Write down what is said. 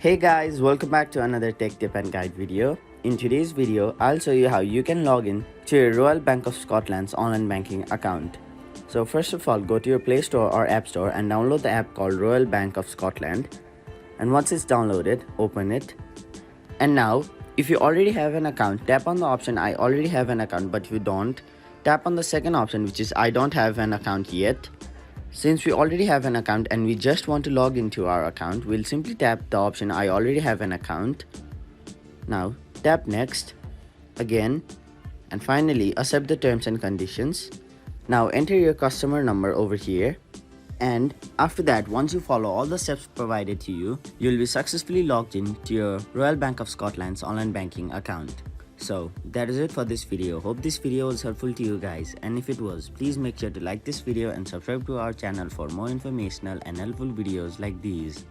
Hey guys, welcome back to another tech tip and guide video. In today's video, I'll show you how you can log in to your Royal Bank of Scotland's online banking account. So first of all, go to your Play Store or App Store and download the app called Royal Bank of Scotland. And once it's downloaded, open it. And now, if you already have an account, tap on the option I already have an account, but if you don't, tap on the second option, which is I don't have an account yet. Since we already have an account and we just want to log into our account, we'll simply tap the option I already have an account. Now tap next, again, and finally accept the terms and conditions. Now enter your customer number over here, and after that, once you follow all the steps provided to you, you'll be successfully logged in to your Royal Bank of Scotland's online banking account. So that is it for this video. Hope this video was helpful to you guys, and if it was, please make sure to like this video and subscribe to our channel for more informational and helpful videos like these.